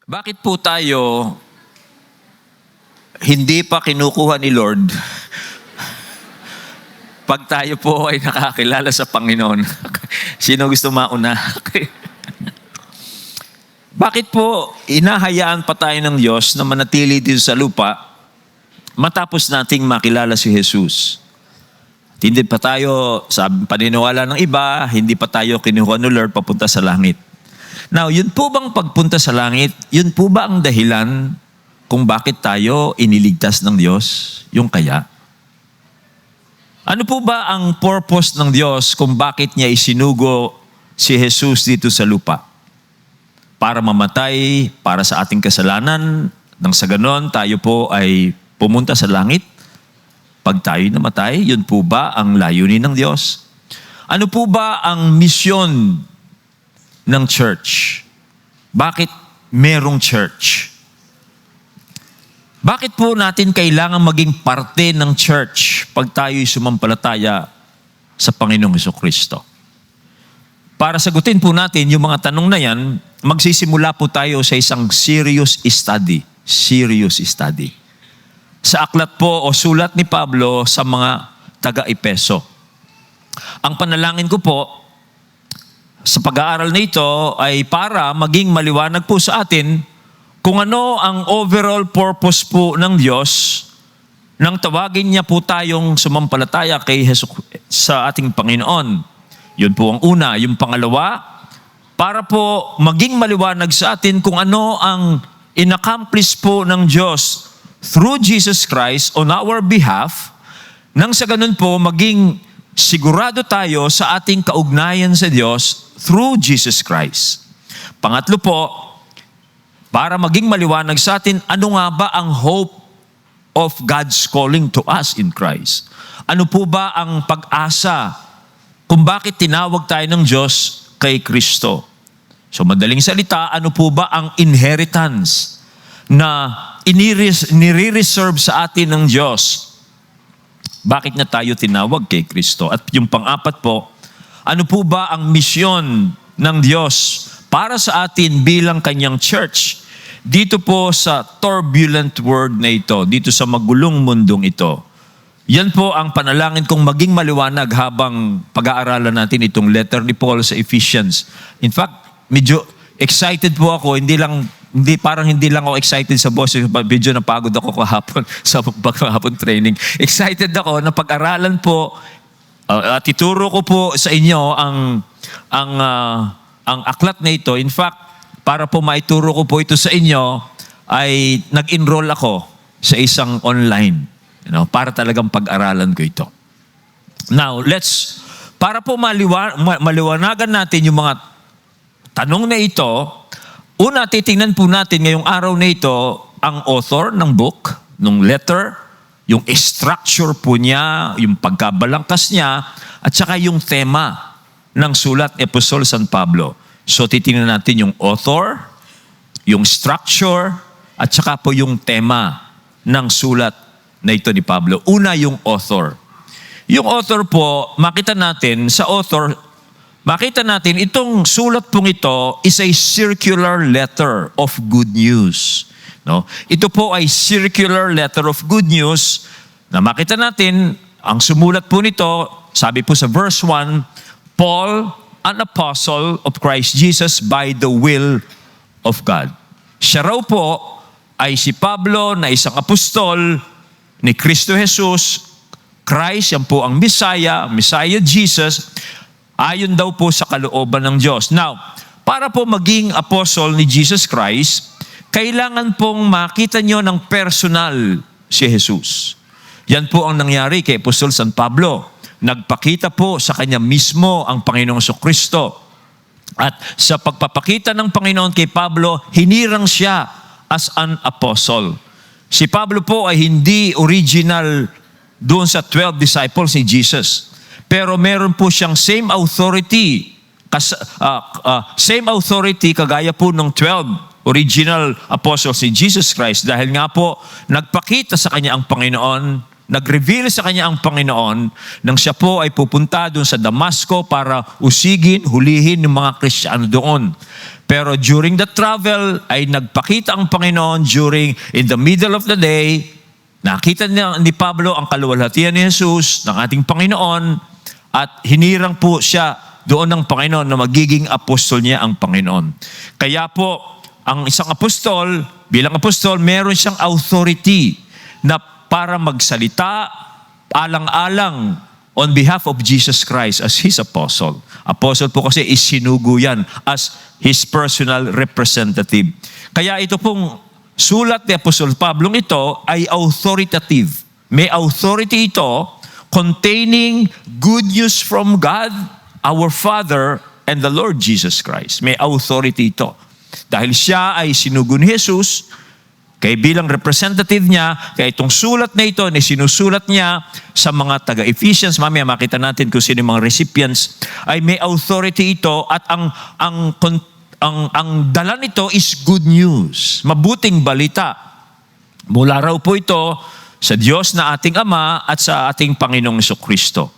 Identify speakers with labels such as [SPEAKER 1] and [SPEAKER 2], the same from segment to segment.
[SPEAKER 1] Bakit po tayo hindi pa kinukuha ni Lord pag tayo po ay nakakilala sa Panginoon? Sino gusto mauna? Bakit po inahayaan pa tayo ng Diyos na manatili dito sa lupa matapos nating makilala si Jesus? Hindi pa tayo, sa paniniwala ng iba, hindi pa tayo kinuha ni Lord papunta sa langit. Now, yun po bang pagpunta sa langit, yun po ba ang dahilan kung bakit tayo iniligtas ng Diyos? Yung kaya? Ano po ba ang purpose ng Diyos kung bakit niya isinugo si Jesus dito sa lupa? Para mamatay, para sa ating kasalanan, nang sa ganon tayo po ay pumunta sa langit? Pag tayo namatay, yun po ba ang layunin ng Diyos? Ano po ba ang misyon ng church? Bakit merong church? Bakit po natin kailangan maging parte ng church pag tayo'y sumampalataya sa Panginoong Jesucristo? Para sagutin po natin yung mga tanong na yan, magsisimula po tayo sa isang serious study. Serious study. Sa aklat po o sulat ni Pablo sa mga taga-Epeso. Ang panalangin ko po sa pag-aaral na ito ay para maging maliwanag po sa atin kung ano ang overall purpose po ng Diyos nang tawagin niya po tayong sumampalataya kay Jesus sa ating Panginoon. Yun po ang una. Yung pangalawa, para po maging maliwanag sa atin kung ano ang inaccomplish po ng Diyos through Jesus Christ on our behalf, nang sa ganun po maging sigurado tayo sa ating kaugnayan sa Diyos through Jesus Christ. Pangatlo po, para maging maliwanag sa atin, ano nga ba ang hope of God's calling to us in Christ? Ano po ba ang pag-asa kung bakit tinawag tayo ng Diyos kay Kristo? So madaling salita, ano po ba ang inheritance na nire-reserve sa atin ng Diyos? Bakit na tayo tinawag kay Kristo? At yung pang-apat po, ano po ba ang misyon ng Diyos para sa atin bilang kanyang church dito po sa turbulent world na ito, dito sa magulong mundong ito? Yan po ang panalangin kong maging maliwanag habang pag-aaralan natin itong letter ni Paul sa Ephesians. In fact, medyo excited po ako, parang hindi lang ako excited sa boss, medyo napagod ako kahapon sa paghapon training. Excited ako na pag-aralan po at ituro ko po sa inyo ang aklat na ito. In fact, para po maituro ko po ito sa inyo, ay nag-enroll ako sa isang online, para talagang pag-aralan ko ito. Now, para po maliwanagan natin yung mga tanong na ito, una, titingnan po natin ngayong araw na ito ang author ng book, ng letter, yung structure po niya, yung pagkabalangkas niya, at saka yung tema ng sulat Epistle San Pablo. So titingnan natin yung author, yung structure, at saka po yung tema ng sulat na ito ni Pablo. Una, yung author. Yung author po, makita natin itong sulat pong ito is a circular letter of good news. No? Ito po ay circular letter of good news na makita natin, ang sumulat po nito, sabi po sa verse 1, Paul, an apostle of Christ Jesus by the will of God. Siya raw po ay si Pablo na isang apostol ni Kristo Jesus. Christ, yan po ang Messiah Jesus, ayon daw po sa kalooban ng Diyos. Now, para po maging apostle ni Jesus Christ, kailangan pong makita nyo ng personal si Jesus. Yan po ang nangyari kay Apostol San Pablo. Nagpakita po sa kanya mismo ang Panginoong Jesucristo. At sa pagpapakita ng Panginoon kay Pablo, hinirang siya as an apostle. Si Pablo po ay hindi original doon sa 12 disciples ni Jesus. Pero meron po siyang same authority kagaya po ng 12 original apostles ni Jesus Christ, dahil nga po nagpakita sa kanya ang Panginoon nag-reveal sa kanya ang Panginoon nang siya po ay pupunta doon sa Damasco para usigin, hulihin yung mga Kristiyano doon. Pero during the travel ay nagpakita ang Panginoon in the middle of the day. Nakita ni Pablo ang kaluwalhatian ni Jesus, ng ating Panginoon, at hinirang po siya doon ng Panginoon na magiging apostol niya ang Panginoon. Kaya po, ang isang apostol, bilang apostol, meron siyang authority na para magsalita alang-alang on behalf of Jesus Christ as His apostle. Apostle po kasi isinugo yan as His personal representative. Kaya ito pong sulat ni Apostol Pablo ito ay authoritative. May authority ito containing good news from God, our Father, and the Lord Jesus Christ. May authority ito. Dahil siya ay sinugo ni Jesus, kaya bilang representative niya, kaya itong sulat na ito, na sinusulat niya sa mga taga-Ephesians, mamaya makita natin kung sino yung mga recipients, ay may authority ito at ang dala nito is good news. Mabuting balita. Mula raw po ito sa Diyos na ating Ama at sa ating Panginoong Jesucristo.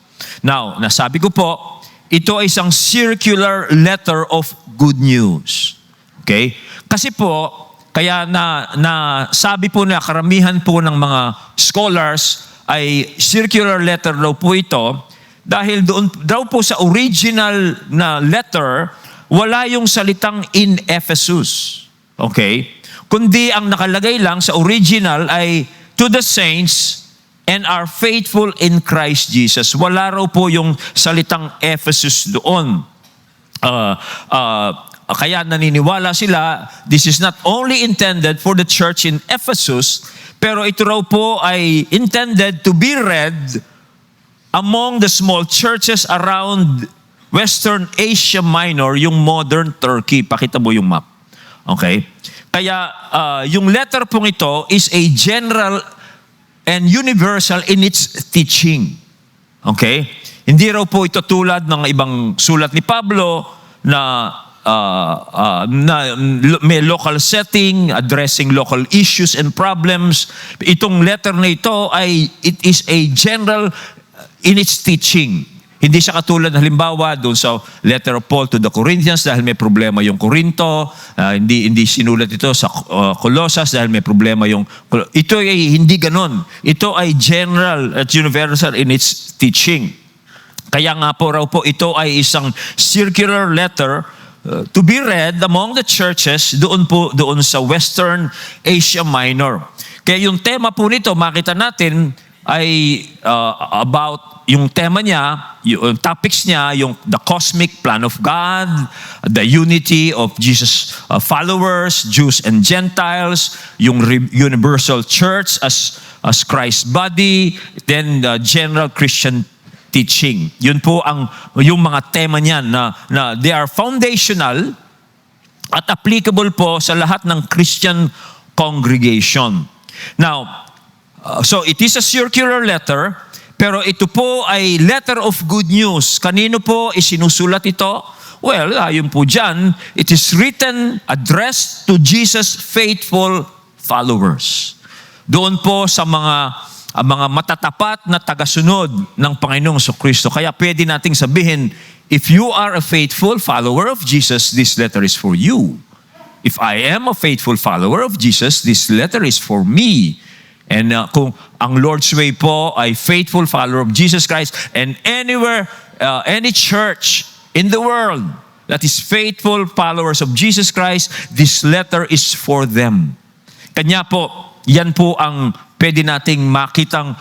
[SPEAKER 1] Now, nasabi ko po, ito ay isang circular letter of good news. Okay? Kasi po, kaya na sabi po na karamihan po ng mga scholars ay circular letter daw po ito dahil doon daw po sa original na letter, wala yung salitang in Ephesus. Okay? Kundi ang nakalagay lang sa original ay to the saints and are faithful in Christ Jesus. Wala raw po yung salitang Ephesus doon. Kaya naniniwala sila, this is not only intended for the church in Ephesus, pero ito raw po ay intended to be read among the small churches around Western Asia Minor, yung modern Turkey. Pakita mo yung map. Okay? Kaya yung letter pong ito is a general and universal in its teaching. Okay? Hindi raw po ito tulad ng ibang sulat ni Pablo na may local setting, addressing local issues and problems. Itong letter na ito it is a general in its teaching. Hindi siya katulad halimbawa doon sa letter of Paul to the Corinthians dahil may problema yung Corinto, hindi sinulat ito sa Colossus dahil may problema yung ito ay hindi ganon. Ito ay general at universal in its teaching. Kaya nga po raw po ito ay isang circular letter to be read among the churches doon sa Western Asia Minor. Kaya yung tema po nito, makita natin ay about yung tema niya, yung topics niya, yung the cosmic plan of God, the unity of Jesus followers, Jews and Gentiles, yung universal church as Christ's body, then the general Christian teaching. Yun po yung mga tema niyan na they are foundational at applicable po sa lahat ng Christian congregation. Now, so it is a circular letter, pero ito po ay letter of good news. Kanino po isinusulat ito? Well, ayon po dyan, it is written, addressed to Jesus' faithful followers. Doon po sa mga matatapat na tagasunod ng Panginoong Jesucristo. Kaya pwede nating sabihin, if you are a faithful follower of Jesus, this letter is for you. If I am a faithful follower of Jesus, this letter is for me. And kung ang Lord's Way po ay faithful follower of Jesus Christ, and anywhere, any church in the world that is faithful followers of Jesus Christ, this letter is for them. Kanya po, yan po ang pwede nating makitang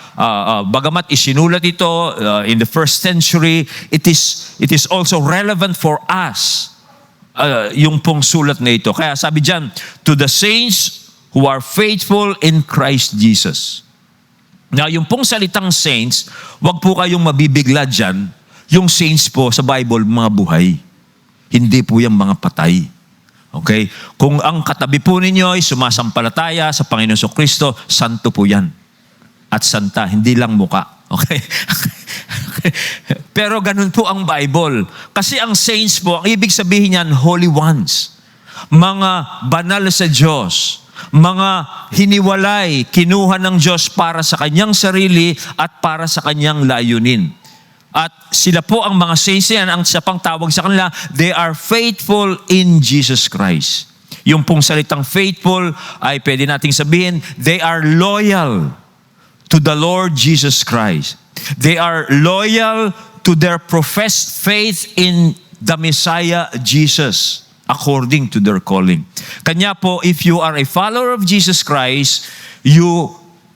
[SPEAKER 1] bagamat isinulat ito in the first century, it is also relevant for us yung pong sulat na ito. Kaya sabi diyan, to the saints who are faithful in Christ Jesus. Now, yung pong salitang saints, wag po kayong mabibigla diyan. Yung saints po sa Bible, mga buhay. Hindi po yung mga patay. Okay? Kung ang katabi po ninyo ay sumasampalataya sa Panginoon Jesucristo, santo po yan. At santa, hindi lang muka. Okay? Pero ganun po ang Bible. Kasi ang saints po, ang ibig sabihin niyan, holy ones. Mga banal sa Diyos. mga hiniwalay, kinuha ng Diyos para sa kanyang sarili at para sa kanyang layunin. At sila po ang mga saints yan, ang isa pang tawag sa kanila, they are faithful in Jesus Christ. Yung pong salitang faithful ay pwede nating sabihin, they are loyal to the Lord Jesus Christ. They are loyal to their professed faith in the Messiah Jesus, according to their calling. Kanya po, if you are a follower of Jesus Christ, you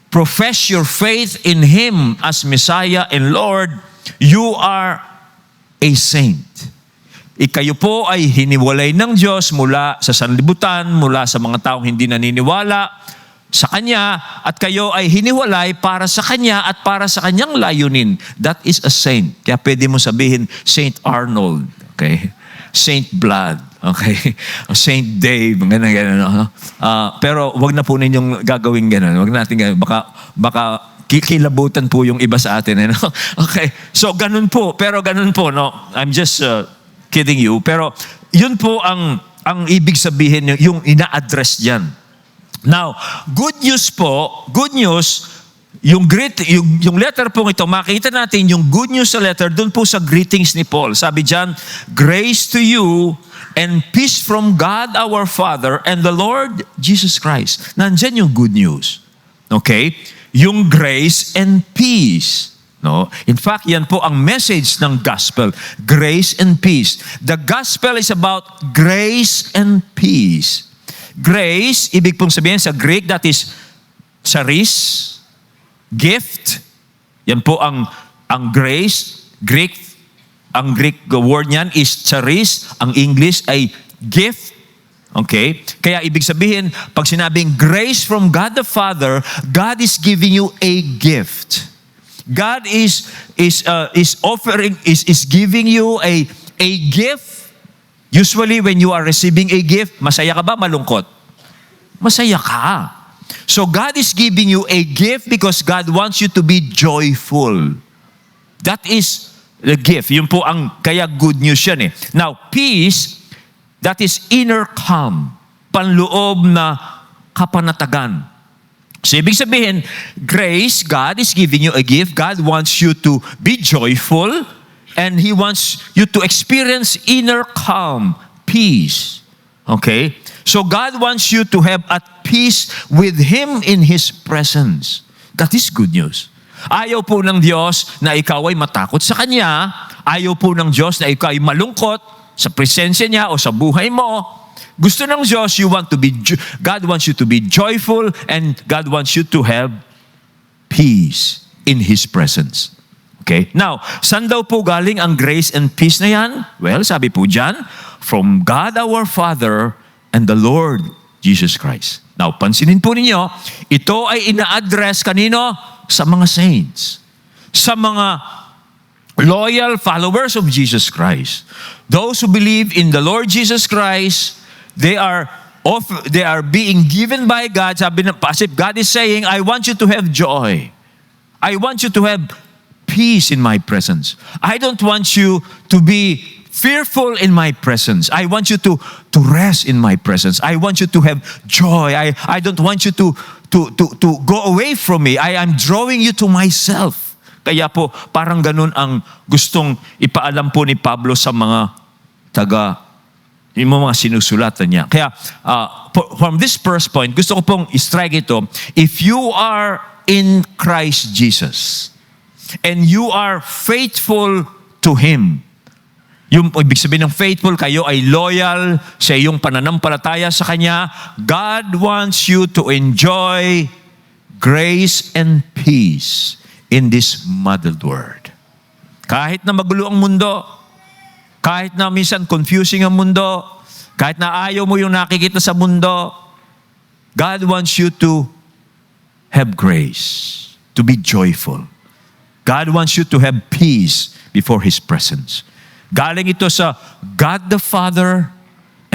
[SPEAKER 1] profess your faith in Him as Messiah and Lord, you are a saint. Kayo po ay hiniwalay ng Diyos mula sa sanlibutan, mula sa mga taong hindi naniniwala sa Kanya, at kayo ay hiniwalay para sa Kanya at para sa Kanyang layunin. That is a saint. Kaya pwede mo sabihin, Saint Arnold, okay? Saint Blood, okay? Saint Dave, gano'n. Pero wag na po ninyong gagawin gano'n. Wag natin gano'n. Baka kikilabutan po yung iba sa atin. Okay, so ganun po. Pero ganun po, no? I'm just kidding you. Pero yun po ang ibig sabihin, yung ina-address dyan. Now, good news, yung letter po ito, makita natin yung good news sa letter, dun po sa greetings ni Paul. Sabi dyan, grace to you and peace from God our Father and the Lord Jesus Christ. Nandyan yung good news. Okay? Yung grace and peace. No? In fact, yan po ang message ng gospel. Grace and peace. The gospel is about grace and peace. Grace, ibig pong sabihin sa Greek, that is charis, gift. Yan po ang grace. Ang Greek word niyan is charis. Ang English ay gift. Okay? Kaya ibig sabihin, pag sinabing grace from God the Father, God is giving you a gift. God is giving you a gift. Usually when you are receiving a gift, masaya ka ba, malungkot? Masaya ka. So God is giving you a gift because God wants you to be joyful. That is the gift. Yun po ang kaya good news yan eh. Now, peace, that is inner calm, panloob na kapanatagan. So, ibig sabihin, grace, God is giving you a gift. God wants you to be joyful and He wants you to experience inner calm, peace. Okay? So, God wants you to have at peace with Him in His presence. That is good news. Ayaw po ng Diyos na ikaw ay matakot sa Kanya. Ayaw po ng Diyos na ikaw ay malungkot sa presensya niya o sa buhay mo. Gusto ng Diyos, God wants you to be joyful and God wants you to have peace in His presence. Okay? Now, saan daw po galing ang grace and peace na yan? Well, sabi po dyan, from God our Father and the Lord Jesus Christ. Now, pansinin po ninyo, ito ay ina-address kanino? Sa mga saints. Sa mga loyal followers of Jesus Christ. Those who believe in the Lord Jesus Christ, they are being given by God. Sabi na, as if God is saying, I want you to have joy. I want you to have peace in my presence. I don't want you to be fearful in my presence. I want you to rest in my presence. I want you to have joy. I don't want you to go away from me. I am drawing you to myself. Kaya po, parang ganun ang gustong ipaalam po ni Pablo sa mga yung mga sinusulatan niya. Kaya, from this first point, gusto ko pong i-strike ito. If you are in Christ Jesus, and you are faithful to Him, yung ibig sabihin ng faithful, kayo ay loyal sa iyong pananampalataya sa Kanya, God wants you to enjoy grace and peace in this muddled world. Kahit na magulo ang mundo, kahit na minsan confusing ang mundo, kahit na ayaw mo yung nakikita sa mundo, God wants you to have grace, to be joyful. God wants you to have peace before His presence. Galing ito sa God the Father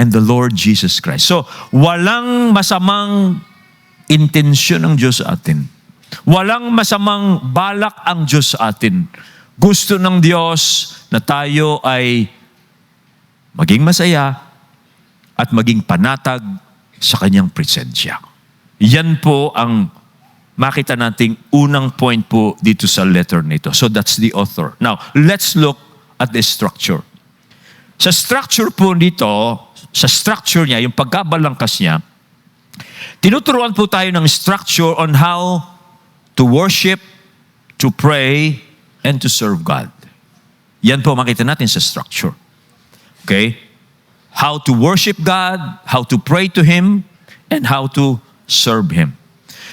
[SPEAKER 1] and the Lord Jesus Christ. So, walang masamang intensyon ng Diyos sa atin. Walang masamang balak ang Diyos sa atin. Gusto ng Diyos na tayo ay maging masaya at maging panatag sa Kanyang presensya. Yan po ang makita nating unang point po dito sa letter nito. So that's the author. Now, let's look at the structure. Sa structure po nito, sa structure niya, yung pagkabalangkas niya, tinuturuan po tayo ng structure on how to worship, to pray, and to serve God. Yan po makita natin sa structure. Okay? How to worship God, how to pray to Him, and how to serve Him.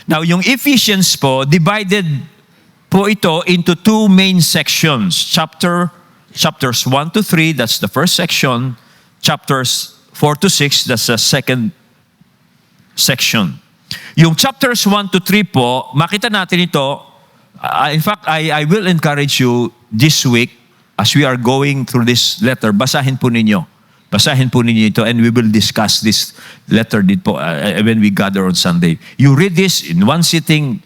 [SPEAKER 1] Now, yung Ephesians po, divided po ito into two main sections. Chapters 1 to 3, that's the first section. Chapters 4 to 6, that's the second section. Yung chapters 1 to 3 po, makita natin ito. In fact, I will encourage you this week, as we are going through this letter, basahin po ninyo. Basahin po ninyo ito and we will discuss this letter dito when we gather on Sunday. You read this in one sitting.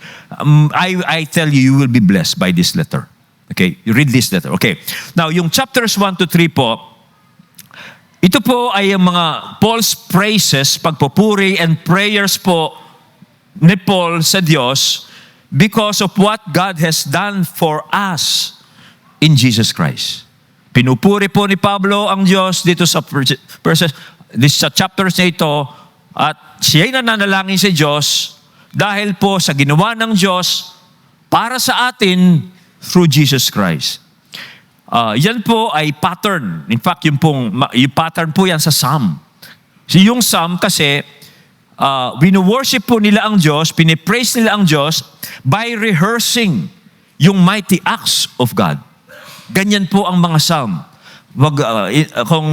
[SPEAKER 1] I tell you, you will be blessed by this letter. Okay? You read this letter. Okay. Now, yung chapters 1 to 3 po, ito po ay ang mga Paul's praises, pagpupuri and prayers po ni Paul sa Diyos because of what God has done for us in Jesus Christ. Pinupuri po ni Pablo ang Diyos dito sa chapters na ito at siya'y nananalangin sa Diyos dahil po sa ginawa ng Diyos para sa atin through Jesus Christ. Yan po ay pattern. In fact, yung pattern po yan sa Psalm. Yung Psalm kasi, wino-worship po nila ang Diyos, pinipraise nila ang Diyos by rehearsing yung mighty acts of God. Ganyan po ang mga Psalm. Kung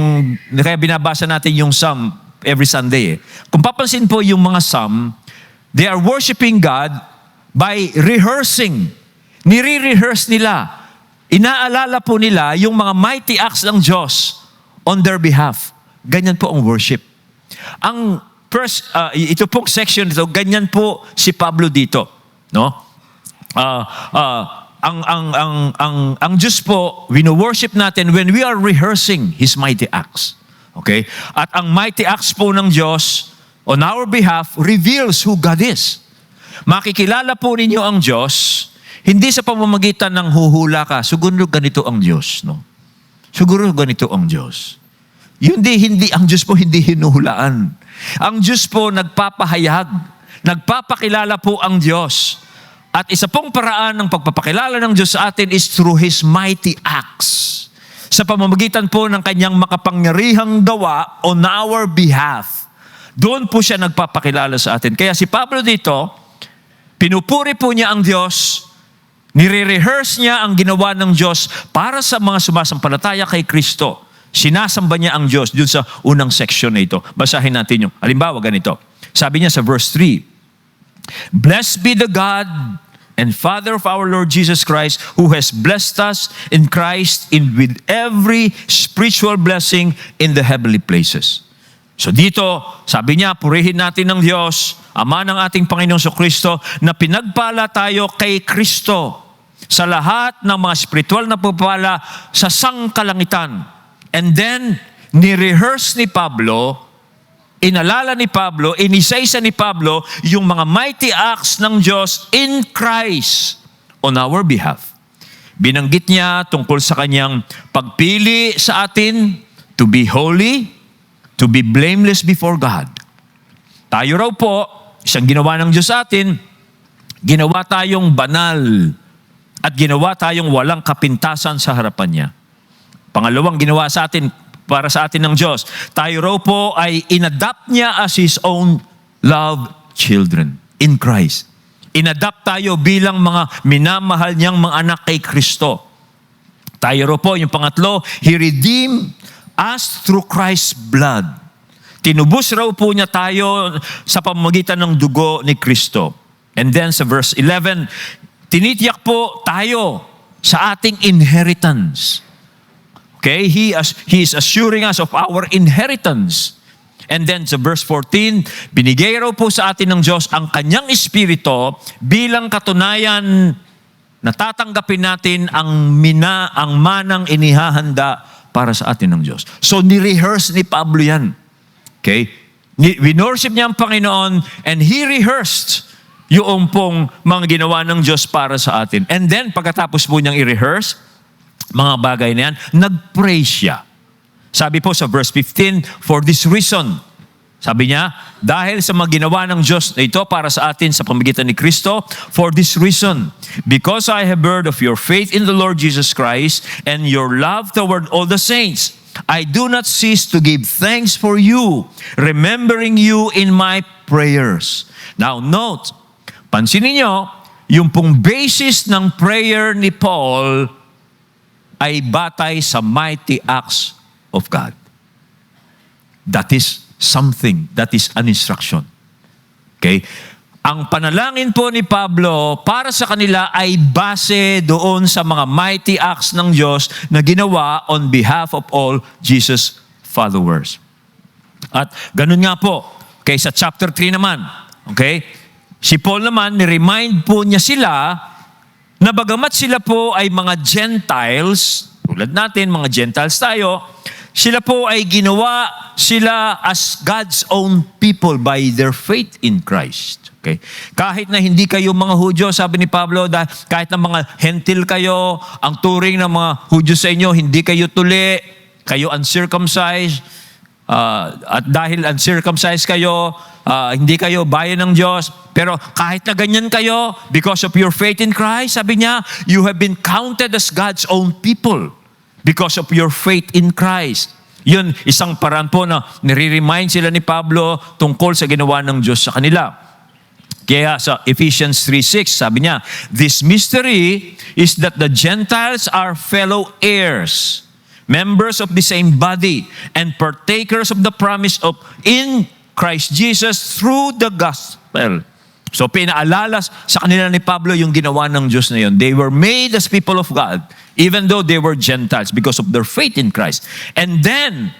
[SPEAKER 1] kaya binabasa natin yung Psalm every Sunday. Kung papansin po yung mga Psalm, they are worshiping God by rehearsing. Nire-rehearse nila. Inaalala po nila yung mga mighty acts ng Diyos on their behalf. Ganyan po ang worship. Ang first, ito pong section ito, ganyan po si Pablo dito. No? Ang Diyos po, wino-worship natin when we are rehearsing His mighty acts. Okay? At ang mighty acts po ng Diyos on our behalf reveals who God is. Makikilala po ninyo ang Diyos, hindi sa pamamagitan ng huhula ka, siguro ganito ang Diyos. No? Siguro ganito ang Diyos. Hindi ang Diyos po hindi hinuhulaan. Ang Diyos po nagpapahayag, nagpapakilala po ang Diyos. At isa pong paraan ng pagpapakilala ng Diyos sa atin is through His mighty acts. Sa pamamagitan po ng kanyang makapangyarihang gawa on our behalf. Doon po siya nagpapakilala sa atin. Kaya si Pablo dito, pinupuri po niya ang Diyos, nire-rehearse niya ang ginawa ng Diyos para sa mga sumasampalataya kay Kristo. Sinasamba niya ang Diyos doon sa unang section na ito. Basahin natin yung, halimbawa ganito. Sabi niya sa verse 3, "Blessed be the God and Father of our Lord Jesus Christ, who has blessed us in Christ with every spiritual blessing in the heavenly places." So dito, sabi niya, purihin natin ng Diyos, Ama ng ating Panginoong Kristo, na pinagpala tayo kay Kristo sa lahat ng mga spiritual na pagpapala sa sangkalangitan. And then, ni-rehearse ni Pablo, inalala ni Pablo, inisaysa ni Pablo yung mga mighty acts ng Diyos in Christ on our behalf. Binanggit niya tungkol sa kanyang pagpili sa atin to be holy, to be blameless before God. Tayo raw po, isang ginawa ng Diyos sa atin, ginawa tayong banal at ginawa tayong walang kapintasan sa harapan niya. Pangalawang ginawa sa atin, para sa atin ng Diyos, tayo raw po ay inadapt niya as His own loved children in Christ. Inadapt tayo bilang mga minamahal niyang mga anak kay Kristo. Tayo raw po, yung pangatlo, He redeemed us through Christ's blood. Tinubos raw po niya tayo sa pamamagitan ng dugo ni Kristo. And then sa verse 11, tinitiyak po tayo sa ating inheritance. Okay, He is assuring us of our inheritance. And then sa verse 14, binigay raw po sa atin ng Diyos ang kanyang Espiritu bilang katunayan na tatanggapin natin ang manang inihahanda para sa atin ng Diyos. So, ni-rehearse ni Pablo yan. Okay? Winorship niya ang Panginoon and He rehearsed yung pong mga ginawa ng Diyos para sa atin. And then, pagkatapos po niyang i-rehearse, mga bagay na yan, nag-pray siya. Sabi po sa verse 15, for this reason, sabi niya, dahil sa mga ginawa ng Diyos na ito para sa atin sa pamamagitan ni Kristo, for this reason, because I have heard of your faith in the Lord Jesus Christ and your love toward all the saints, I do not cease to give thanks for you, remembering you in my prayers. Now note, pansinin niyo, yung pong basis ng prayer ni Paul ay batay sa mighty acts of God. That is something, that is an instruction. Okay? Ang panalangin po ni Pablo para sa kanila ay base doon sa mga mighty acts ng Diyos na ginawa on behalf of all Jesus followers. At ganun nga po, okay, sa chapter 3 naman, okay, si Paul naman, ni-remind po niya sila na bagamat sila po ay mga Gentiles, tulad natin, mga Gentiles tayo, sila po ay ginawa sila as God's own people by their faith in Christ. Okay? Kahit na hindi kayo mga Hudyo, sabi ni Pablo, kahit na mga hentil kayo, ang turing ng mga Hudyo sa inyo, hindi kayo tuli, kayo uncircumcised, at dahil uncircumcised kayo, hindi kayo bayan ng Diyos, pero kahit na ganyan kayo, because of your faith in Christ, sabi niya, you have been counted as God's own people because of your faith in Christ. Yun, isang paraan po na nire-remind sila ni Pablo tungkol sa ginawa ng Diyos sa kanila. Kaya sa Ephesians 3:6, sabi niya, this mystery is that the Gentiles are fellow heirs, members of the same body, and partakers of the promise of in Christ Jesus through the gospel. So pinaalala sa kanila ni Pablo yung ginawa ng Diyos na yun. They were made as people of God, even though they were Gentiles because of their faith in Christ. And then,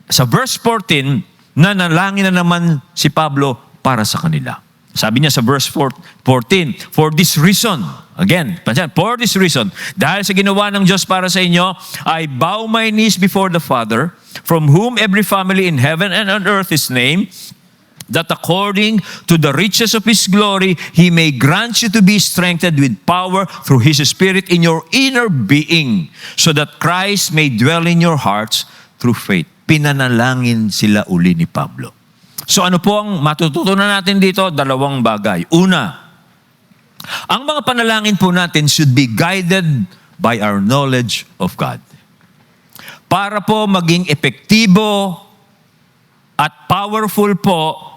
[SPEAKER 1] sa verse 14, nanalangin na naman si Pablo para sa kanila. Sabi niya sa verse 14, for this reason, again, for this reason, dahil sa ginawa ng Diyos para sa inyo, I bow my knees before the Father, from whom every family in heaven and on earth is named, that according to the riches of His glory, He may grant you to be strengthened with power through His Spirit in your inner being, so that Christ may dwell in your hearts through faith. Pinanalangin sila uli ni Pablo. So ano po ang matututunan natin dito? Dalawang bagay. Una, ang mga panalangin po natin should be guided by our knowledge of God. Para po maging epektibo at powerful po,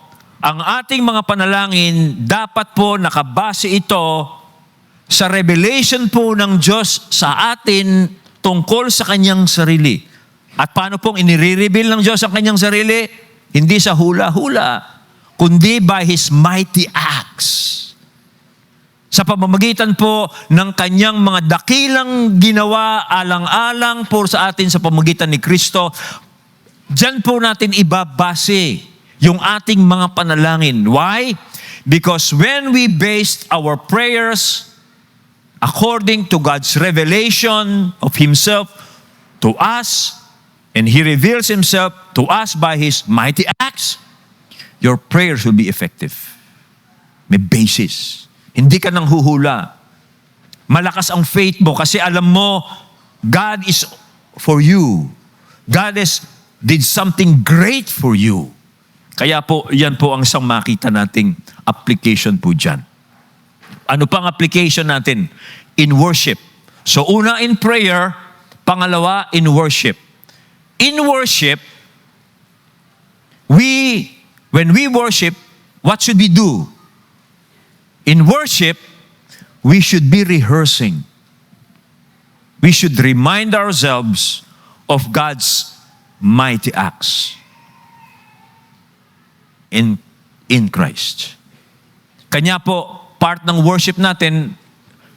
[SPEAKER 1] ang ating mga panalangin, dapat po nakabase ito sa revelation po ng Diyos sa atin tungkol sa Kanyang sarili. At paano pong inire-reveal ng Diyos ang Kanyang sarili? Hindi sa hula-hula, kundi by His mighty acts. Sa pamamagitan po ng Kanyang mga dakilang ginawa, alang-alang po sa atin sa pamamagitan ni Kristo, diyan po natin ibabase yung ating mga panalangin. Why? Because when we based our prayers according to God's revelation of Himself to us, and He reveals Himself to us by His mighty acts, your prayers will be effective. May basis. Hindi ka nang huhula. Malakas ang faith mo kasi alam mo, God is for you. God did something great for you. Kaya po, yan po ang isang makita nating application po dyan. Ano pang application natin? In worship. So una in prayer, pangalawa in worship. In worship, when we worship, what should we do? In worship, we should be rehearsing. We should remind ourselves of God's mighty acts in Christ. Kanya po, part ng worship natin,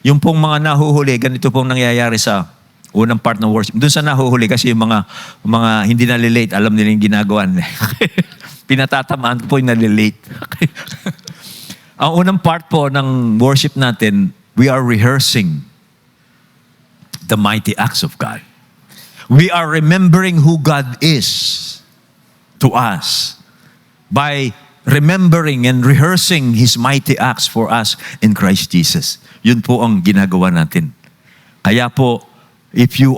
[SPEAKER 1] yung pong mga nahuhuli, ganito pong nangyayari sa unang part ng worship. Doon sa nahuhuli kasi yung mga hindi nalilate, alam nila yung ginagawa nila. Pinatatamaan po yung nalilate. Ang unang part po ng worship natin, we are rehearsing the mighty acts of God. We are remembering who God is to us. by remembering and rehearsing His mighty acts for us in Christ Jesus. Yun po ang ginagawa natin. Kaya po, if you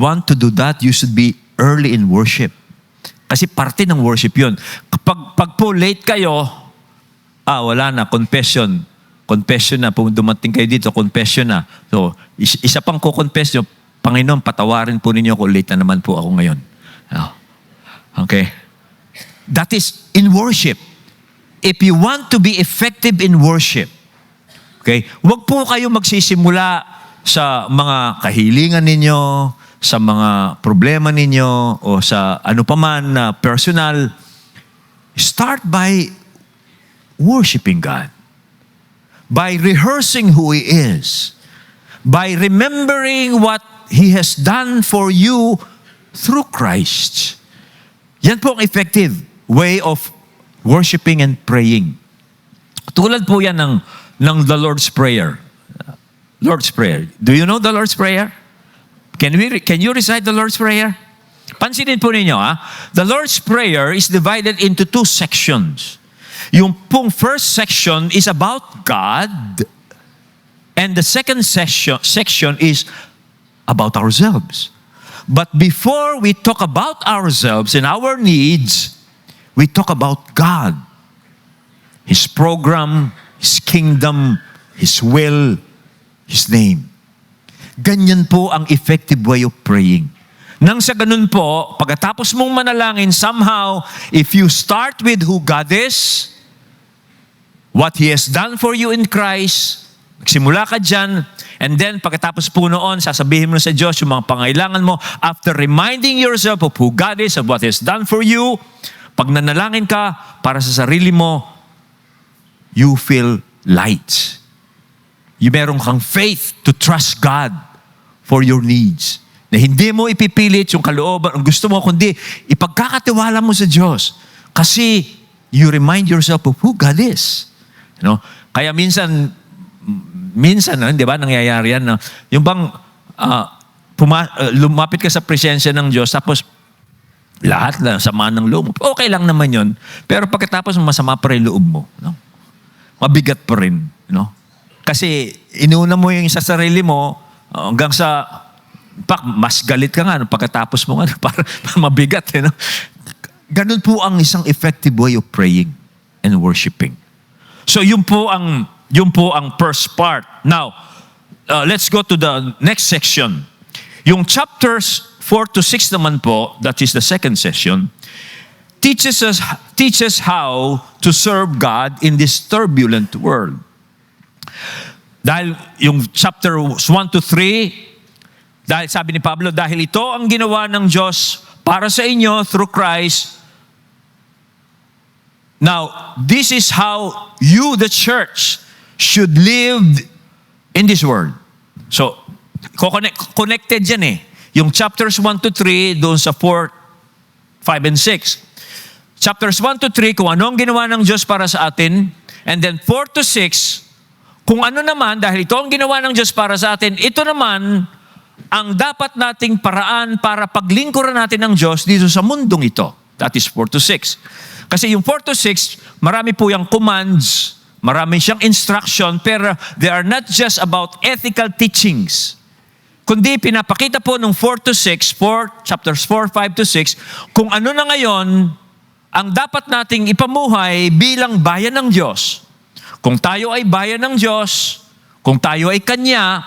[SPEAKER 1] want to do that, you should be early in worship. Kasi parte ng worship yun. Pag po late kayo, wala na, confession. Confession na, dumating kayo dito, confession na. So, isa pang ko-confess nyo, Panginoon, patawarin po ninyo ako, late na naman po ako ngayon. Okay? That is in worship. If you want to be effective in worship, okay, huwag po kayo magsisimula sa mga kahilingan ninyo, sa mga problema ninyo, o sa ano paman na personal. Start by worshiping God. By rehearsing who He is. By remembering what He has done for you through Christ. Yan po ang effective way of worshiping and praying. Tulad po yan ng the Lord's Prayer. Lord's Prayer. Do you know the Lord's Prayer? Can you recite the Lord's Prayer? Pansinin po ninyo, The Lord's Prayer is divided into two sections. Yung pong first section is about God, and the second section is about ourselves. But before we talk about ourselves and our needs, we talk about God, His program, His kingdom, His will, His name. Ganyan po ang effective way of praying. Nang sa ganun po, pagkatapos mong manalangin, somehow, if you start with who God is, what He has done for you in Christ, magsimula ka dyan, and then pagkatapos po noon, sasabihin mo sa Diyos yung mga pangailangan mo, after reminding yourself of who God is, of what He has done for you, pag nanalangin ka para sa sarili mo, you feel light. Meron kang faith to trust God for your needs. Na hindi mo ipipilit yung kalooban, ang gusto mo, kundi ipagkakatiwala mo sa Diyos. Kasi you remind yourself of who God is. Kaya minsan, di ba, nangyayari yan, yung bang lumapit ka sa presensya ng Diyos, tapos lahat na sama ng loob mo. Okay lang naman yun. Pero pagkatapos masama pa rin loob mo. Mabigat pa rin. Kasi inuna mo yung sa sarili mo hanggang sa mas galit ka nga pagkatapos mo para mabigat. Ganun po ang isang effective way of praying and worshiping. So yun po ang first part. Now, let's go to the next section. Yung chapters 4 to 6 naman po, that is the second session, teaches how to serve God in this turbulent world. Dahil yung chapter 1 to 3, dahil sabi ni Pablo, dahil ito ang ginawa ng Diyos para sa inyo through Christ. Now, this is how you, the church, should live in this world. So, connected yan Yung chapters 1 to 3, doon sa 4, 5, and 6. Chapters 1 to 3, kung ano ang ginawa ng Diyos para sa atin. And then 4 to 6, kung ano naman, dahil ito ang ginawa ng Diyos para sa atin, ito naman ang dapat nating paraan para paglingkuran natin ng Diyos dito sa mundong ito. That is 4 to 6. Kasi yung 4 to 6, marami po yung commands, marami siyang instruction, pero they are not just about ethical teachings. Kundi pinapakita po ng 4 to 6, chapters 4, 5 to 6, kung ano na ngayon ang dapat nating ipamuhay bilang bayan ng Diyos. Kung tayo ay bayan ng Diyos, kung tayo ay Kanya,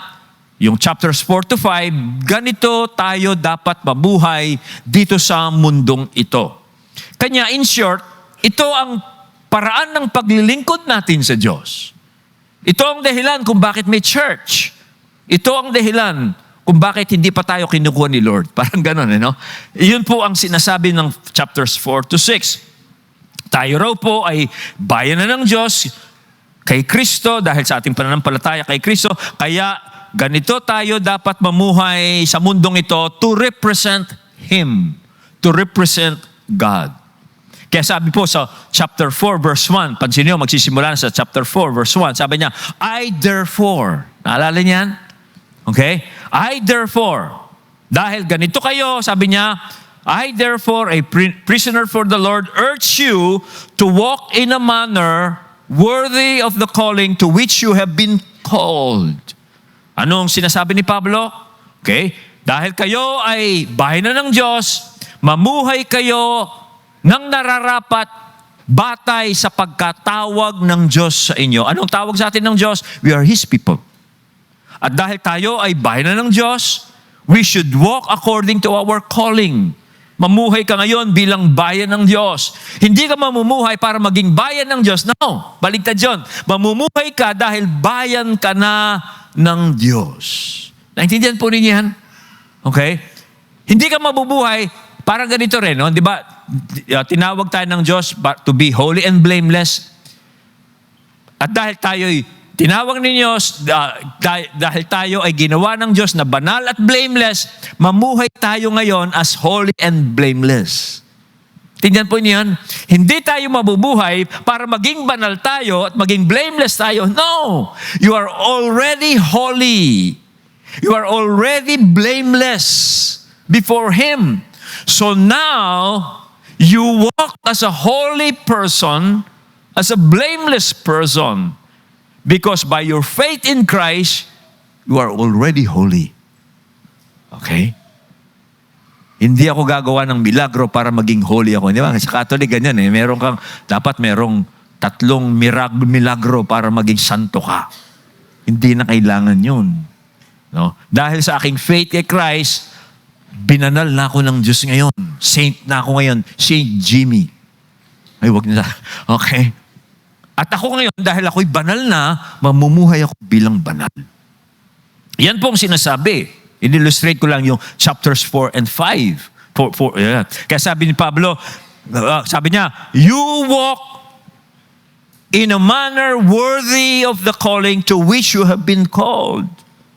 [SPEAKER 1] yung chapters 4 to 5, ganito tayo dapat mabuhay dito sa mundong ito. Kanya, in short, ito ang paraan ng paglilingkod natin sa Diyos. Ito ang dahilan kung bakit may church. Ito ang dahilan kung bakit hindi pa tayo kinukuha ni Lord. Parang ganun, Iyon po ang sinasabi ng chapters 4 to 6. Tayo raw po ay bayan na ng Diyos kay Kristo dahil sa ating pananampalataya kay Kristo. Kaya ganito tayo dapat mamuhay sa mundong ito to represent Him, to represent God. Kaya sabi po sa chapter 4 verse 1, pansin niyo, magsisimula na sa chapter 4 verse 1, sabi niya, I therefore, naalala niyan? Okay? I therefore, dahil ganito kayo, sabi niya, I therefore, a prisoner for the Lord, urge you to walk in a manner worthy of the calling to which you have been called. Anong sinasabi ni Pablo? Okay, dahil kayo ay bahay na ng Diyos, mamuhay kayo ng nararapat batay sa pagkatawag ng Diyos sa inyo. Anong tawag sa atin ng Diyos? We are His people. At dahil tayo ay bahay na ng Diyos, we should walk according to our calling. Mamuhay ka ngayon bilang bayan ng Diyos. Hindi ka mamumuhay para maging bayan ng Diyos. No, baligtad yun. Mamumuhay ka dahil bayan ka na ng Diyos. Naintindihan po ninyo yan? Okay? Hindi ka mabubuhay, parang ganito rin, no? Di ba? Tinawag tayo ng Diyos to be holy and blameless. At dahil tayo'y tinawag ninyo, dahil tayo ay ginawa ng Diyos na banal at blameless, mamuhay tayo ngayon as holy and blameless. Tingnan po niyan, hindi tayo mabubuhay para maging banal tayo at maging blameless tayo. No! You are already holy. You are already blameless before Him. So now, you walk as a holy person, as a blameless person, because by your faith in Christ, you are already holy. Okay? Hindi ako gagawa ng milagro para maging holy ako. Di ba? Sa Catholic, ganyan eh. Dapat merong 3 milagro para maging santo ka. Hindi na kailangan yun. No? Dahil sa aking faith kay Christ, binanal na ako ng Diyos ngayon. Saint na ako ngayon. Saint Jimmy. Ay, wag na. Okay? At ako ngayon, dahil ako'y banal na, mamumuhay ako bilang banal. Yan pong sinasabi. In-illustrate ko lang yung chapters 4 and 5. Kaya sabi ni Pablo, sabi niya, you walk in a manner worthy of the calling to which you have been called.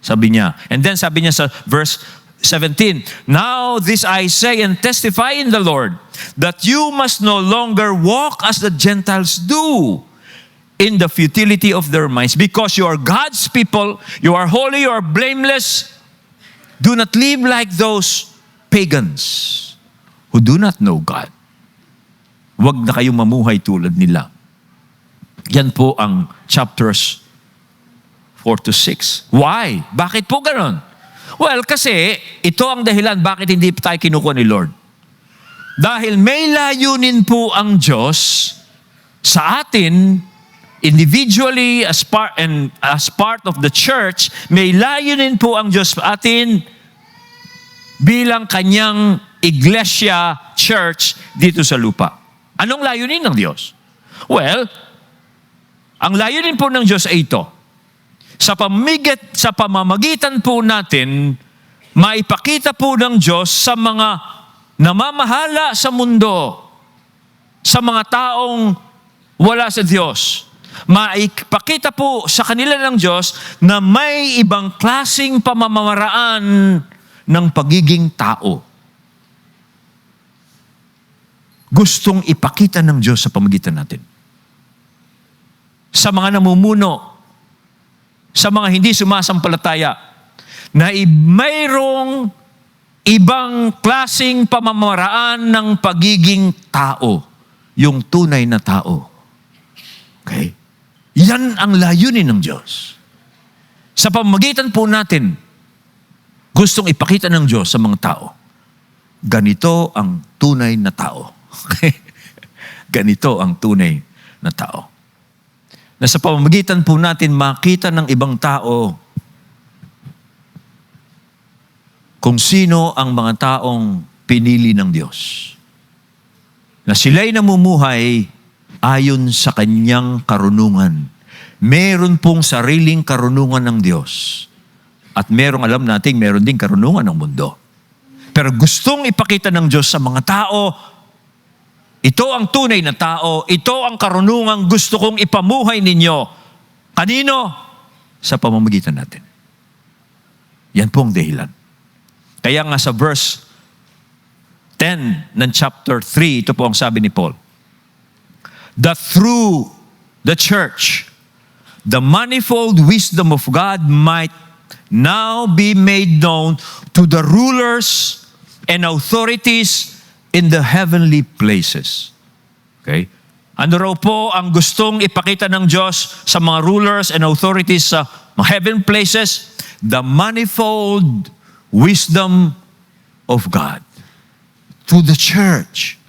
[SPEAKER 1] Sabi niya. And then sabi niya sa verse 17, now this I say and testify in the Lord, that you must no longer walk as the Gentiles do, in the futility of their minds. Because you are God's people, you are holy, you are blameless. Do not live like those pagans who do not know God. Huwag na kayong mamuhay tulad nila. Yan po ang chapters 4 to 6. Why? Bakit po ganon? Well, kasi ito ang dahilan bakit hindi tayo kinukuha ni Lord. Dahil may layunin po ang Diyos sa atin, individually, as part of the church, may layunin po ang Diyos sa atin bilang kanyang iglesia, church, dito sa lupa. Anong layunin ng Diyos? Well, ang layunin po ng Diyos ay ito. Sa pamamagitan po natin, maipakita po ng Diyos sa mga namamahala sa mundo, sa mga taong wala sa Diyos, maipakita po sa kanila ng Diyos na may ibang klaseng pamamaraan ng pagiging tao. Gustong ipakita ng Diyos sa pamamagitan natin. Sa mga namumuno, sa mga hindi sumasampalataya, na mayroong ibang klaseng pamamaraan ng pagiging tao, yung tunay na tao. Okay? Yan ang layunin ng Diyos. Sa pamamagitan po natin, gustong ipakita ng Diyos sa mga tao, ganito ang tunay na tao. Okay? Ganito ang tunay na tao. Na sa pamamagitan po natin makita ng ibang tao kung sino ang mga taong pinili ng Diyos. Na sila'y namumuhay ayon sa kanyang karunungan. Meron pong sariling karunungan ng Diyos. At meron, alam natin, meron din karunungan ng mundo. Pero gustong ipakita ng Diyos sa mga tao, ito ang tunay na tao, ito ang karunungang gusto kong ipamuhay ninyo. Kanino? Sa pamamagitan natin. Yan po ang dahilan. Kaya nga sa verse 10 ng chapter 3, ito po ang sabi ni Paul, that through the church, the manifold wisdom of God might now be made known to the rulers and authorities in the heavenly places. Okay? Ano raw po ang gustong ipakita ng Diyos sa mga rulers and authorities sa mga heaven places? The manifold wisdom of God. Through the church.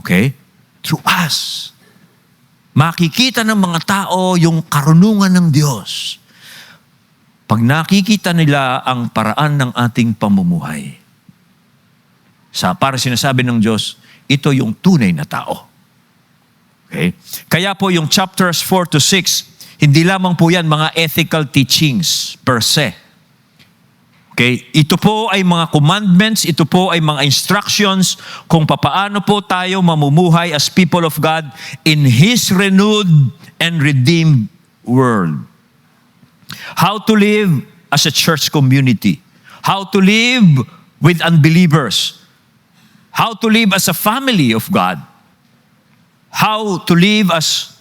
[SPEAKER 1] Okay? Through us. Makikita ng mga tao yung karunungan ng Diyos. Pag nakikita nila ang paraan ng ating pamumuhay, para sinasabi ng Diyos, ito yung tunay na tao. Okay? Kaya po yung chapters 4 to 6, hindi lamang po yan mga ethical teachings per se. Okay? Ito po ay mga commandments, ito po ay mga instructions kung papaano po tayo mamumuhay as people of God in His renewed and redeemed world. How to live as a church community. How to live with unbelievers. How to live as a family of God. How to live as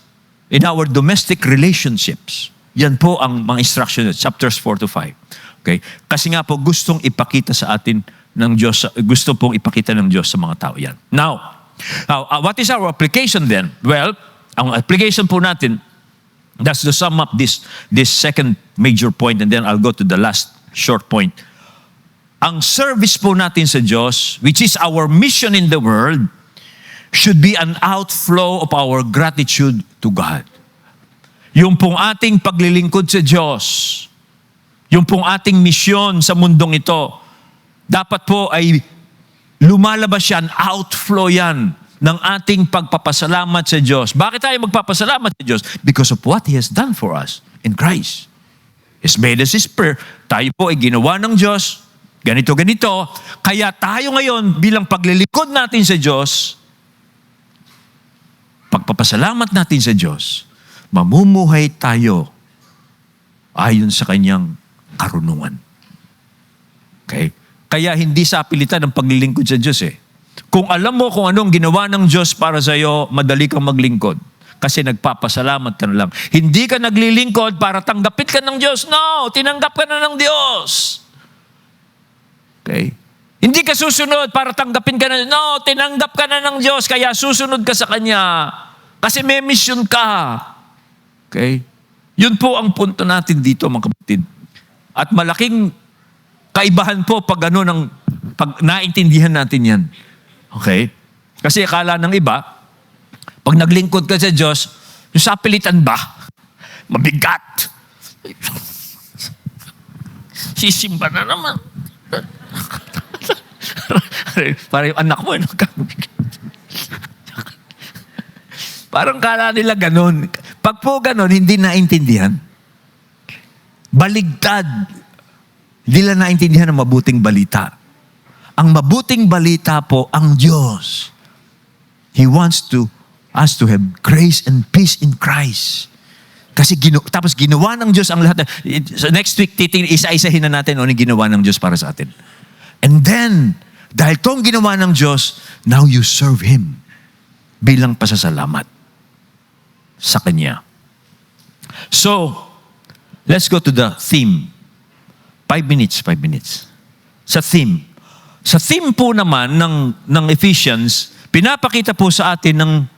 [SPEAKER 1] in our domestic relationships. Yan po ang mga instructions, chapters 4 to 5. Okay? Kasi nga po, gustong ipakita sa atin ng Diyos, gusto pong ipakita ng Diyos sa mga tao yan. Now, what is our application then? Well, ang application po natin, that's to sum up this second major point, and then I'll go to the last short point. Ang service po natin sa Diyos, which is our mission in the world, should be an outflow of our gratitude to God. Yung pong ating paglilingkod sa Diyos, yung pong ating misyon sa mundong ito, dapat po ay lumalabas yan, outflow yan ng ating pagpapasalamat sa Diyos. Bakit tayo magpapasalamat sa Diyos? Because of what He has done for us in Christ. He's made us His prayer. Tayo po ay ginawa ng Diyos, ganito. Kaya tayo ngayon, bilang paglilingkod natin sa Diyos, pagpapasalamat natin sa Diyos, mamumuhay tayo ayon sa Kanyang karunungan. Okay? Kaya hindi sa pilitan ang paglilingkod sa Diyos eh. Kung alam mo kung anong ginawa ng Diyos para sa iyo, madali kang maglingkod. Kasi nagpapasalamat ka na lang. Hindi ka naglilingkod para tanggapin ka ng Diyos. No! Tinanggap ka na ng Diyos. Okay? Hindi ka susunod para tanggapin ka na. No! Tinanggap ka na ng Diyos, kaya susunod ka sa Kanya. Kasi may mission ka. Okay? Yun po ang punto natin dito, mga kapatid. At malaking kaibahan po pag naintindihan natin yan. Okay? Kasi akala ng iba, pag naglingkod ka sa Diyos, yung sapilitan ba? Mabigat. Sisimba na naman. Parang yung anak mo, parang kala nila ganun. Pag po ganun, hindi naintindihan. Baligtad. Hindi lang naintindihan ang mabuting balita. Ang mabuting balita po, ang Diyos. He wants us to have grace and peace in Christ. Kasi tapos ginawa ng Diyos ang lahat. So next week, isa-isahin na natin ano ginawa ng Diyos para sa atin. And then, dahil itong ginawa ng Diyos, now you serve Him bilang pasasalamat sa Kanya. So, let's go to the theme. 5 minutes. Sa theme. Sa theme po naman ng Ephesians, pinapakita po sa atin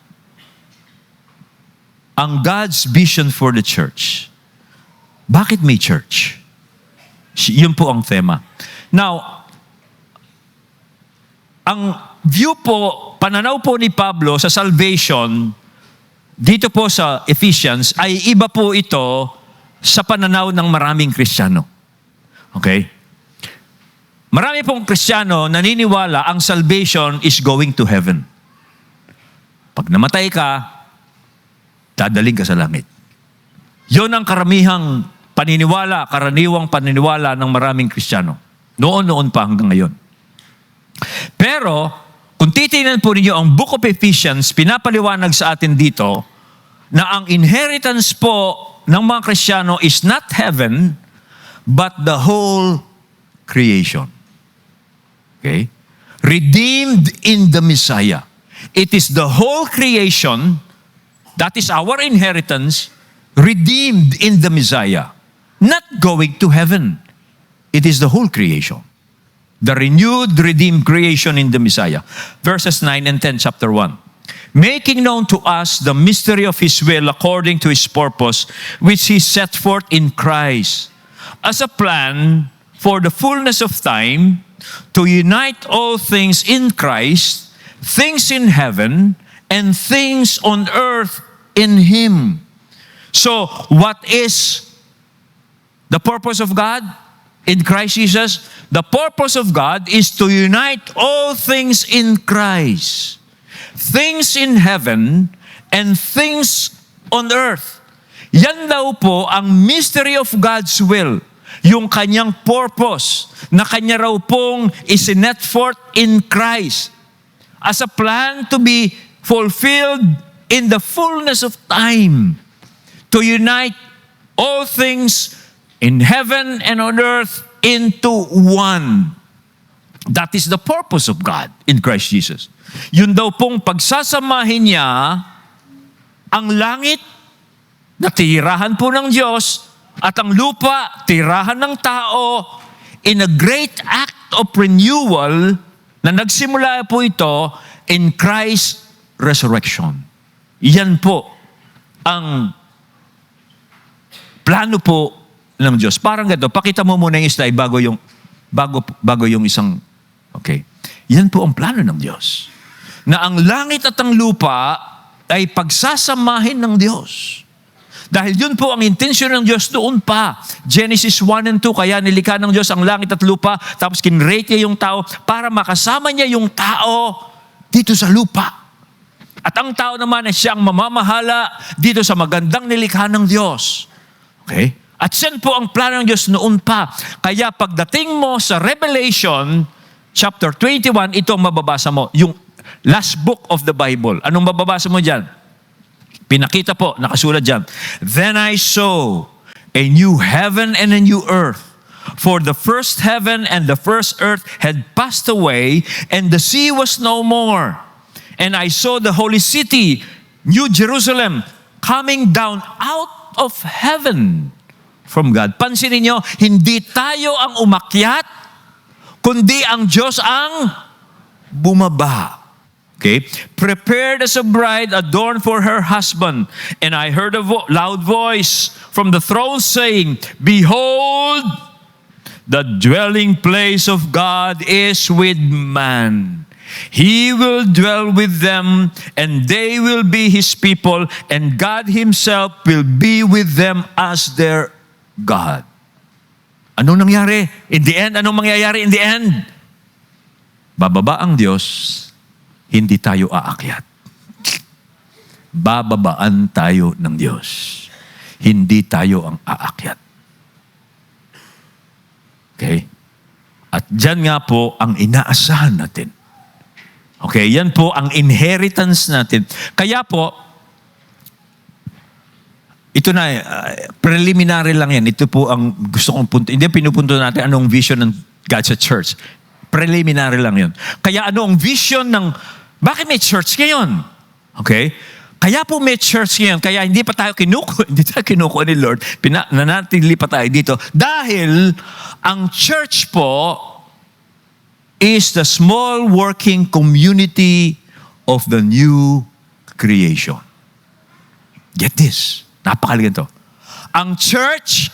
[SPEAKER 1] ang God's vision for the church. Bakit may church? Yun po ang tema. Now, ang view po, pananaw po ni Pablo sa salvation, dito po sa Ephesians, ay iba po ito sa pananaw ng maraming Kristiyano. Okay? Marami pong Kristiyano naniniwala ang salvation is going to heaven. Pag namatay ka, dadaling ka sa langit. Yun ang karaniwang paniniwala ng maraming Kristiyano. Noon pa hanggang ngayon. Pero, kung titingnan po ninyo ang Book of Ephesians, pinapaliwanag sa atin dito na ang inheritance po ng mga Kristiyano is not heaven, but the whole creation. Okay? Redeemed in the Messiah. It is the whole creation, that is our inheritance, redeemed in the Messiah. Not going to heaven. It is the whole creation. The renewed, redeemed creation in the Messiah. Verses 9 and 10, chapter 1. Making known to us the mystery of His will according to His purpose, which He set forth in Christ, as a plan for the fullness of time, to unite all things in Christ, things in heaven, and things on earth in Him. So, what is the purpose of God in Christ Jesus? The purpose of God is to unite all things in Christ. Things in heaven and things on earth. Yan daw po ang mystery of God's will. Yung kanyang purpose na kanya raw pong isinet forth in Christ as a plan to be fulfilled in the fullness of time. To unite all things in heaven and on earth into one. That is the purpose of God in Christ Jesus. Yun daw pong pagsasamahin niya ang langit na tirahan po ng Diyos at ang lupa tirahan ng tao in a great act of renewal na nagsimula po ito in Christ's resurrection. Yan po ang plano po ng Diyos. Parang ganito, pakita mo muna yung slide bago yung isang, okay. Yan po ang plano ng Diyos. Na ang langit at ang lupa ay pagsasamahin ng Diyos. Dahil yun po ang intensyon ng Diyos noon pa. Genesis 1 and 2, kaya nilikha ng Diyos ang langit at lupa, tapos kinrate niya yung tao para makasama niya yung tao dito sa lupa. At ang tao naman ay siyang mamamahala dito sa magandang nilikha ng Diyos. Okay? At yan po ang plano ng Diyos noon pa. Kaya pagdating mo sa Revelation, chapter 21, ito ang mababasa mo. Yung last book of the Bible. Anong mababasa mo dyan? Pinakita po, nakasulat dyan. Then I saw a new heaven and a new earth. For the first heaven and the first earth had passed away, and the sea was no more. And I saw the holy city, New Jerusalem, coming down out of heaven from God. Pansinin nyo, hindi tayo ang umakyat, kundi ang Diyos ang bumaba. Okay? Prepared as a bride adorned for her husband. And I heard a loud voice from the throne saying, Behold, the dwelling place of God is with man. He will dwell with them, and they will be His people, and God Himself will be with them as their God. Anong nangyari? In the end, anong mangyayari in the end? Bababa ang Diyos, hindi tayo aakyat. Bababaan tayo ng Diyos. Hindi tayo ang aakyat. Okay? At dyan nga po ang inaasahan natin. Okay, yan po ang inheritance natin. Kaya po, ito na, preliminary lang yan. Ito po ang gusto kong punto. Hindi pinupunto natin anong vision ng God sa church. Preliminary lang yun. Kaya ano ang vision ng, bakit may church ngayon? Okay? Kaya po may church ngayon. Kaya hindi pa tayo kinukuha ni Lord. Nanatili pa tayo dito. Dahil ang church po is the small working community of the new creation. Get this. Napakaligan to. Ang church,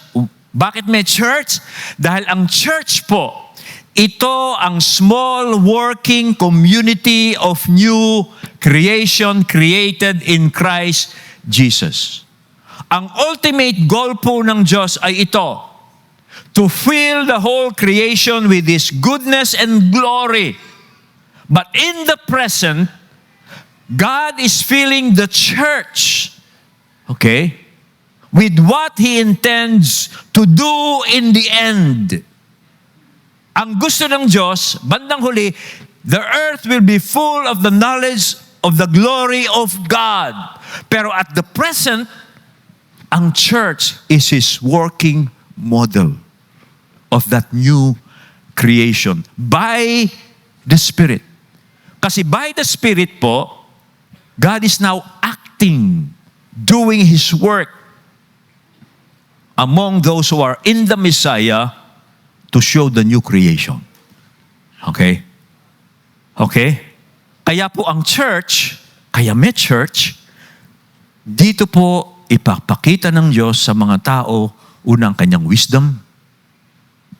[SPEAKER 1] bakit may church? Dahil ang church po, ito ang small working community of new creation created in Christ Jesus. Ang ultimate goal po ng Diyos ay ito, to fill the whole creation with His goodness and glory. But in the present, God is filling the church, okay, with what He intends to do in the end. Ang gusto ng Diyos, bandang huli, the earth will be full of the knowledge of the glory of God. Pero at the present, ang church is His working model of that new creation by the Spirit. Kasi by the Spirit po, God is now acting, doing His work among those who are in the Messiah to show the new creation. Okay? Okay? Kaya po ang church, kaya may church, dito po ipapakita ng Diyos sa mga tao unang kanyang wisdom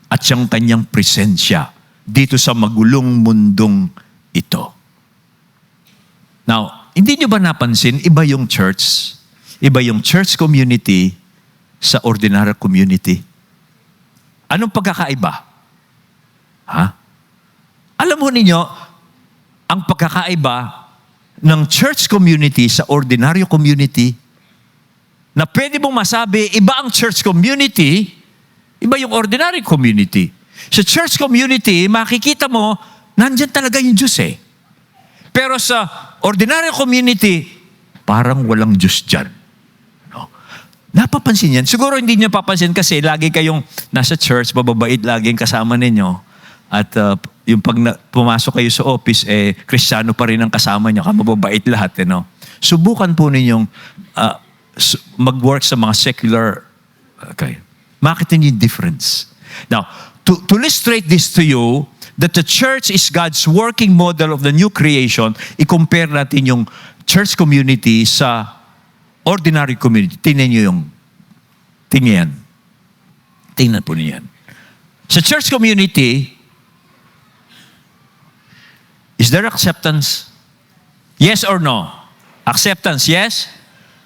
[SPEAKER 1] at siyang kanyang presensya dito sa magulong mundong ito. Now, hindi nyo ba napansin, iba yung church community sa ordinary community? Anong pagkakaiba? Ha? Alam mo ninyo, ang pagkakaiba ng church community sa ordinary community, na pwede mong masabi, iba ang church community, iba yung ordinary community. Sa church community, makikita mo, nandyan talaga yung Diyos eh. Pero sa ordinary community, parang walang Diyos dyan. No? Napapansin yan. Siguro hindi nyo papansin kasi lagi kayong nasa church, mababait laging kasama ninyo. At yung pag pumasok kayo sa office, Kristiyano pa rin ang kasama nyo, mababait lahat. No? Subukan po ninyong mag-work sa mga secular. Okay. Makita niyo yung difference. Now, to illustrate this to you, that the church is God's working model of the new creation, i-compare natin yung church community sa ordinary community. Tingnan nyo yung, tingnan po niyan. Sa church community, is there acceptance? Yes or no? Acceptance, yes?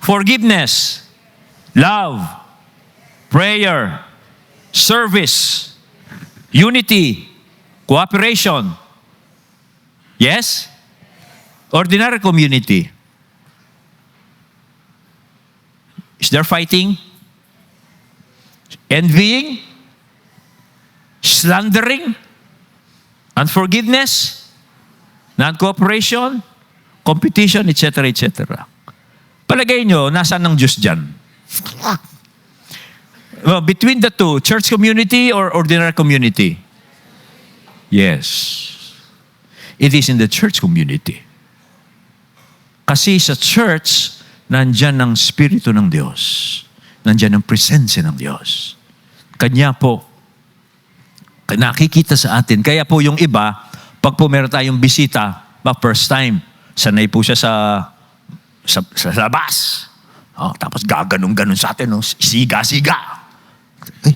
[SPEAKER 1] Forgiveness, love, prayer, service, unity, cooperation. Yes? Ordinary community. Is there fighting? Envying? Slandering? Unforgiveness? Non-cooperation? Competition, etc., etc. Palagay nyo, nasaan ang Diyos dyan? Well, between the two, church community or ordinary community? Yes. It is in the church community. Kasi sa church, nandyan ang Espiritu ng Diyos. Nandyan ang presensya ng Diyos. Kanya po, nakikita sa atin. Kaya po yung iba, pag po meron tayong bisita, first time, sanay po siya sa labas. Oh, tapos gaganong-ganon sa atin, no? Siga-siga. Ay,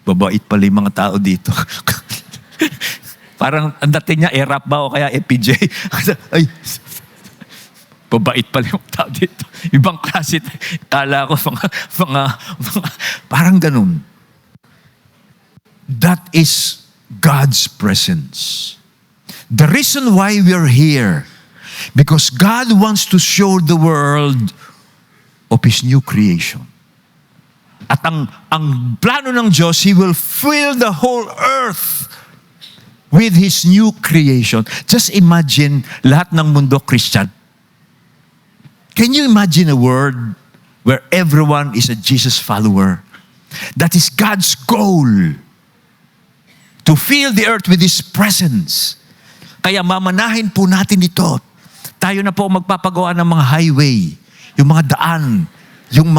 [SPEAKER 1] babait pala yung mga tao dito. Parang ang dating niya, rap ba o kaya FPJ? Ay, babait pala yung tao dito. Ibang klase. Kala ko, parang ganun. That is God's presence. The reason why we are here, because God wants to show the world of His new creation. At ang plano ng Diyos, He will fill the whole earth with His new creation. Just imagine lahat ng mundo Christian. Can you imagine a world where everyone is a Jesus follower? That is God's goal. To fill the earth with His presence. Kaya mamanahin po natin ito. Tayo na po magpapagawa ng mga highway, yung mga daan, yung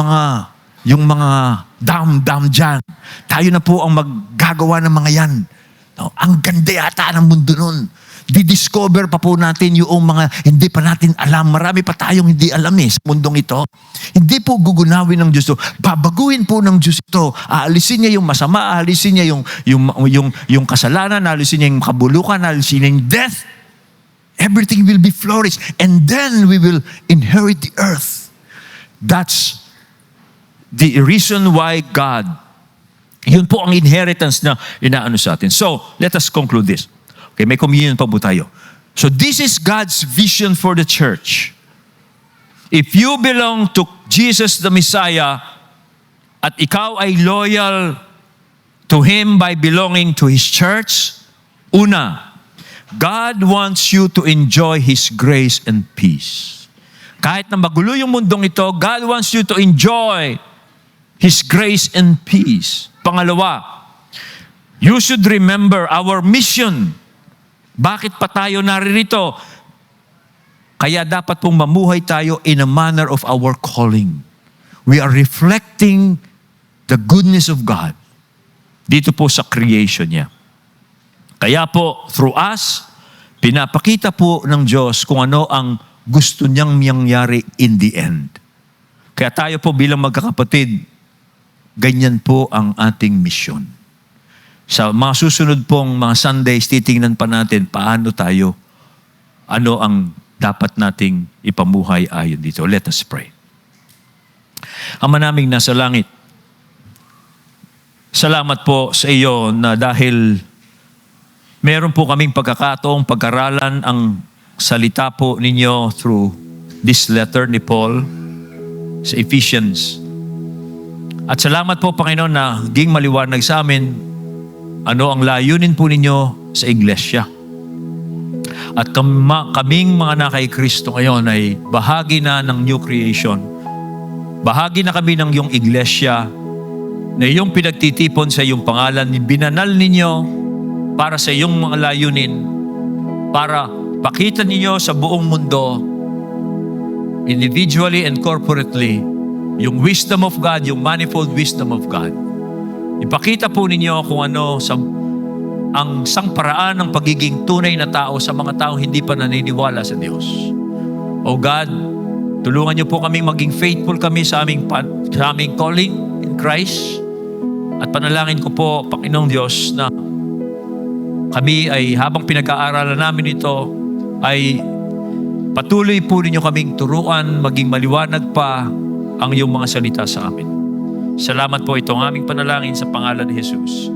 [SPEAKER 1] mga dam dyan. Tayo na po ang maggagawa ng mga yan. No, ang ganda yata ng mundo nun. Didiscover pa po natin yung mga hindi pa natin alam. Marami pa tayong hindi alam sa mundong ito. Hindi po gugunawin ng Diyos ito. Babaguhin po ng Diyos ito. Aalisin niya yung masama, aalisin niya yung kasalanan, aalisin niya yung kabulukan, aalisin niya yung death. Everything will be flourished. And then we will inherit the earth. That's the reason why God, yun po ang inheritance na inaano sa atin. So, let us conclude this. Okay, may communion pa po tayo. So, this is God's vision for the church. If you belong to Jesus the Messiah at ikaw ay loyal to Him by belonging to His church, una, God wants you to enjoy His grace and peace. Kahit na magulo yung mundong ito, God wants you to enjoy His grace and peace. Pangalawa, you should remember our mission. Bakit pa tayo naririto? Kaya dapat pong mamuhay tayo in a manner of our calling. We are reflecting the goodness of God dito po sa creation niya. Kaya po, through us, pinapakita po ng Diyos kung ano ang gusto niyang mangyari in the end. Kaya tayo po bilang magkakapatid, ganyan po ang ating misyon. Sa mga susunod pong mga Sundays, titingnan pa natin paano tayo, ano ang dapat nating ipamuhay ayon dito. Let us pray. Ama naming nasa langit, salamat po sa iyo na dahil meron po kaming pagkakataong pag-aralan ang salita po ninyo through this letter ni Paul sa Ephesians. At salamat po, Panginoon, na naging maliwanag sa amin ano ang layunin po ninyo sa iglesia. At kaming mga na kay Kristo ngayon ay bahagi na ng new creation. Bahagi na kami ng iyong iglesia na iyong pinagtitipon sa iyong pangalan. Binanal ninyo para sa iyong mga layunin, para pakita ninyo sa buong mundo, individually and corporately, yung wisdom of God, yung manifold wisdom of God. Ipakita po ninyo kung ano ang sangparaan ng pagiging tunay na tao sa mga tao hindi pa naniniwala sa Diyos. O God, tulungan niyo po kami maging faithful kami sa aming calling in Christ. At panalangin ko po, Panginoong Diyos, na kami ay habang pinag-aaralan namin ito, ay patuloy po ninyo kaming turuan, maging maliwanag pa ang iyong mga salita sa amin. Salamat po, itong aming panalangin sa pangalan ni Jesus.